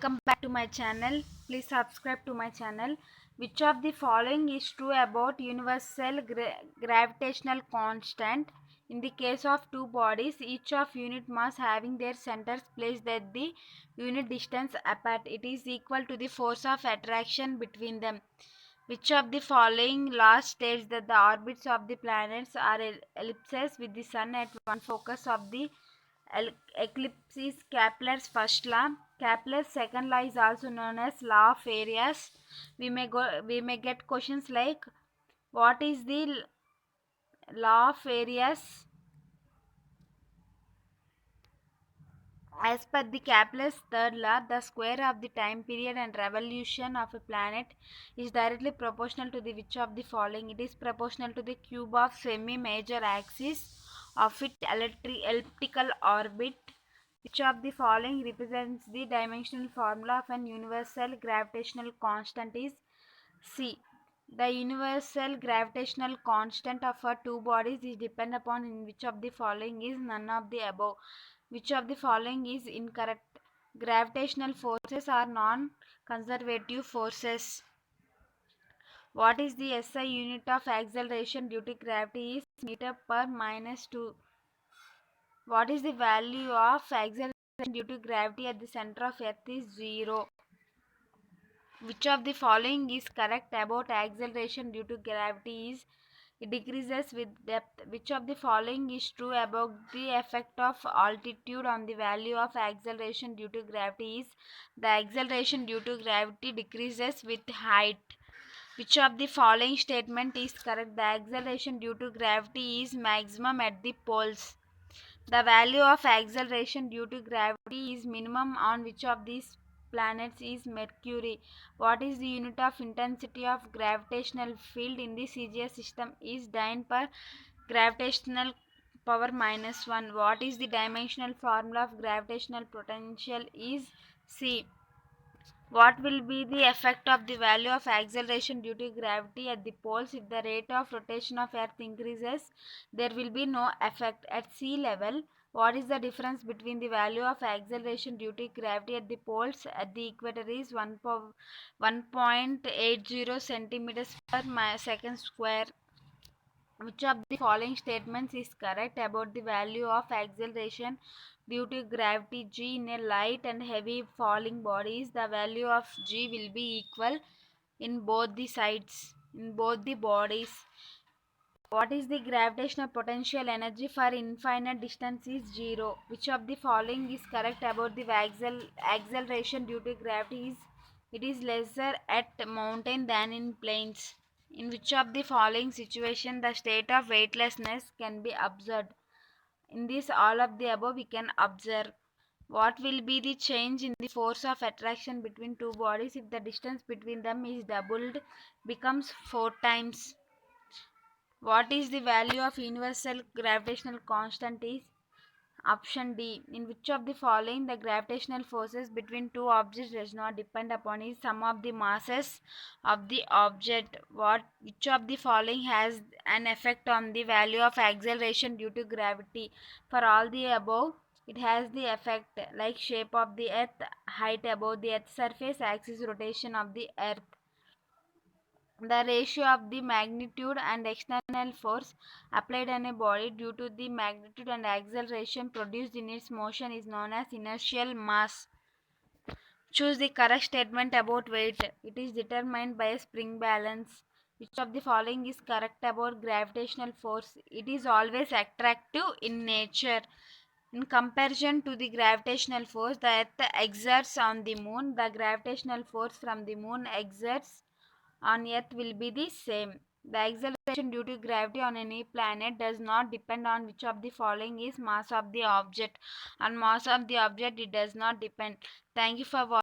Welcome back to my channel. Please subscribe to my channel. Which of the following is true about universal gravitational constant? In the case of two bodies, each of unit mass having their centers placed at the unit distance apart, it is equal to the force of attraction between them. Which of the following laws states that the orbits of the planets are ellipses with the sun at one focus of the eclipse is Kepler's first law. Kepler's second law is also known as law of areas. We may get questions like, what is the law of areas? As per the Kepler's third law, the square of the time period and revolution of a planet is directly proportional to the which of the following? It is proportional to the cube of semi-major axis of its elliptical orbit. Which of the following represents the dimensional formula of an universal gravitational constant is C. The universal gravitational constant of two bodies is dependent upon in which of the following is none of the above. Which of the following is incorrect? Gravitational forces are non-conservative forces. What is the SI unit of acceleration due to gravity is meter per minus 2. What is the value of acceleration due to gravity at the center of Earth is 0. Which of the following is correct about acceleration due to gravity is it decreases with depth. Which of the following is true about the effect of altitude on the value of acceleration due to gravity is the acceleration due to gravity decreases with height. Which of the following statement is correct? The acceleration due to gravity is maximum at the poles. The value of acceleration due to gravity is minimum on which of these planets is Mercury. What is the unit of intensity of gravitational field in the CGS system is dyne per gravitational power minus 1. What is the dimensional formula of gravitational potential is C. What will be the effect of the value of acceleration due to gravity at the poles? If the rate of rotation of Earth increases, there will be no effect. At sea level, what is the difference between the value of acceleration due to gravity at the poles at the equator is 1.80 centimeters per second square. Which of the following statements is correct about the value of acceleration due to gravity g in a light and heavy falling bodies? The value of g will be equal in both the sides, in both the bodies. What is the gravitational potential energy for infinite distance is 0. Which of the following is correct about the acceleration due to gravity is it is lesser at mountain than in plains? In which of the following situation the state of weightlessness can be observed? In this all of the above we can observe. What will be the change in the force of attraction between two bodies if the distance between them is doubled becomes 4 times? What is the value of universal gravitational constant is option D. In which of the following the gravitational forces between two objects does not depend upon is sum of the masses of the object? Which of the following has an effect on the value of acceleration due to gravity? For all the above, it has the effect like shape of the earth, height above the earth surface, axis rotation of the earth. The ratio of the magnitude and external force applied on a body due to the magnitude and acceleration produced in its motion is known as inertial mass. Choose the correct statement about weight. It is determined by a spring balance. Which of the following is correct about gravitational force? It is always attractive in nature. In comparison to the gravitational force the earth exerts on the moon, the gravitational force from the moon exerts on earth will be the same. The acceleration due to gravity on any planet does not depend on which of the following is mass of the object. On mass of the object it does not depend. Thank you for watching.